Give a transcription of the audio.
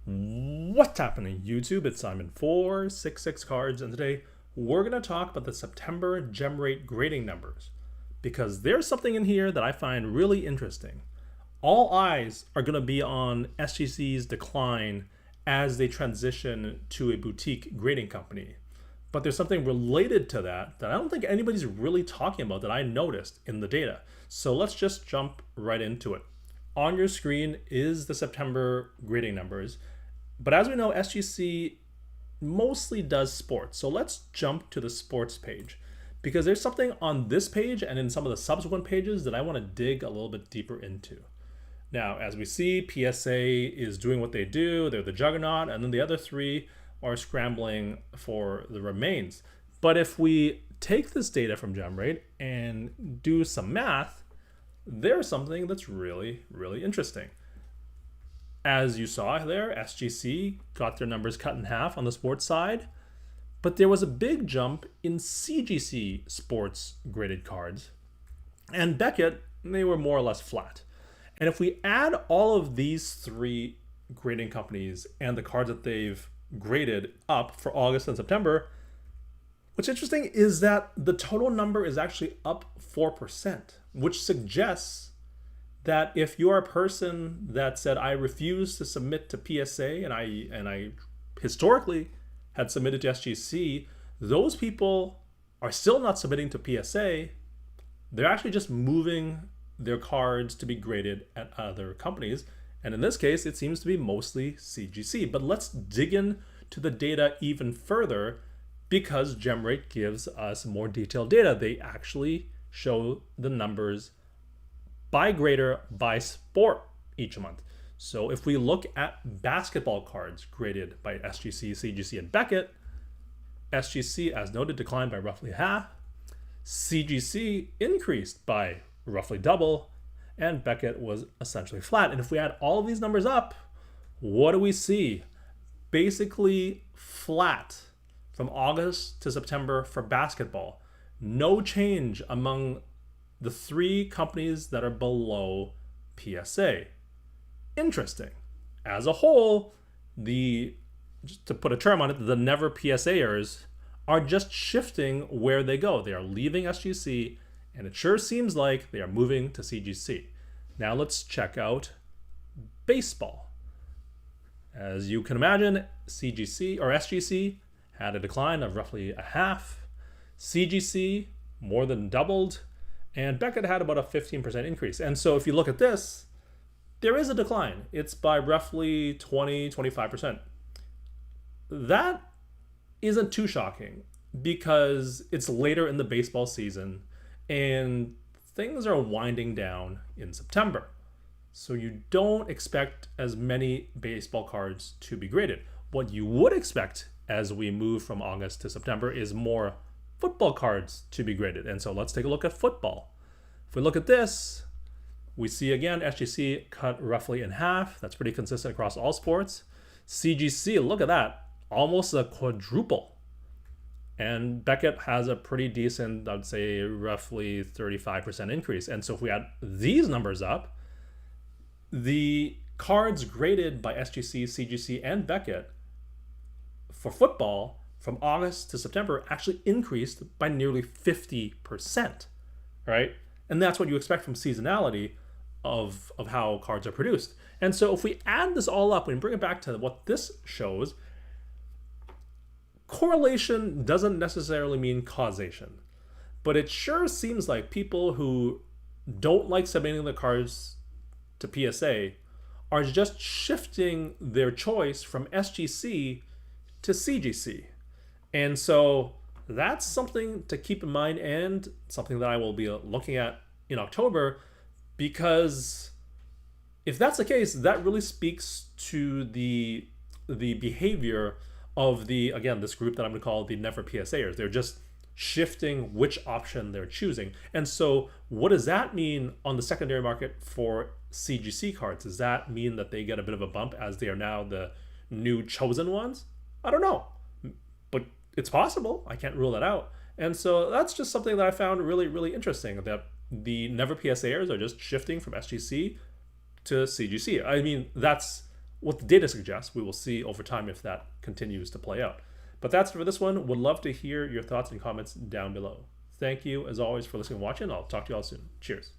What's happening, YouTube? It's Simon466cards, and today we're going to talk about the September GemRate grading numbers because there's something in here that I find really interesting. All eyes are going to be on SGC's decline as they transition to a boutique grading company. But there's something related to that I don't think anybody's really talking about that I noticed in the data. So let's just jump right into it. On your screen is the September grading numbers. But as we know, SGC mostly does sports. So let's jump to the sports page because there's something on this page and in some of the subsequent pages that I want to dig a little bit deeper into. Now, as we see, PSA is doing what they do. They're the juggernaut, and then the other three are scrambling for the remains. But if we take this data from GemRate and do some math, there's something that's really, really interesting. As you saw there, SGC got their numbers cut in half on the sports side, but there was a big jump in CGC sports graded cards. And Beckett, they were more or less flat. And if we add all of these three grading companies and the cards that they've graded up for August and September, what's interesting is that the total number is actually up 4%, which suggests that if you're a person that said, I refuse to submit to PSA, and I historically had submitted to SGC, those people are still not submitting to PSA. They're actually just moving their cards to be graded at other companies. And in this case, it seems to be mostly CGC. But let's dig in to the data even further because GemRate gives us more detailed data. They actually show the numbers by grader, by sport each month. So if we look at basketball cards graded by SGC, CGC, and Beckett, SGC, as noted, declined by roughly half. CGC increased by roughly double, and Beckett was essentially flat. And if we add all of these numbers up, what do we see? Basically flat from August to September for basketball. No change among the three companies that are below PSA. Interesting. As a whole, just to put a term on it, the never PSAers are just shifting where they go. They are leaving SGC, and it sure seems like they are moving to CGC. Now let's check out baseball. As you can imagine, CGC or SGC had a decline of roughly a half. CGC more than doubled. And Beckett had about a 15% increase. And so if you look at this, there is a decline. It's by roughly 20-25%. That isn't too shocking because it's later in the baseball season and things are winding down in September. So you don't expect as many baseball cards to be graded. What you would expect as we move from August to September is more football cards to be graded. And so let's take a look at football. If we look at this, we see again SGC cut roughly in half. That's pretty consistent across all sports. CGC, look at that, almost a quadruple. And Beckett has a pretty decent, I'd say roughly 35% increase. And so if we add these numbers up, the cards graded by SGC, CGC, and Beckett for football from August to September actually increased by nearly 50%, right? And that's what you expect from seasonality of how cards are produced. And so if we add this all up and bring it back to what this shows, correlation doesn't necessarily mean causation, but it sure seems like people who don't like submitting the cards to PSA are just shifting their choice from SGC to CGC. And so that's something to keep in mind and something that I will be looking at in October, because if that's the case, that really speaks to the behavior of this group that I'm going to call the never PSAers. They're just shifting which option they're choosing. And so what does that mean on the secondary market for CGC cards? Does that mean that they get a bit of a bump as they are now the new chosen ones? I don't know, but it's possible. I can't rule that out. And so that's just something that I found really, really interesting, that the never PSAers are just shifting from SGC to CGC. I mean, that's what the data suggests. We will see over time if that continues to play out. But that's it for this one. Would love to hear your thoughts and comments down below. Thank you, as always, for listening and watching. I'll talk to you all soon. Cheers.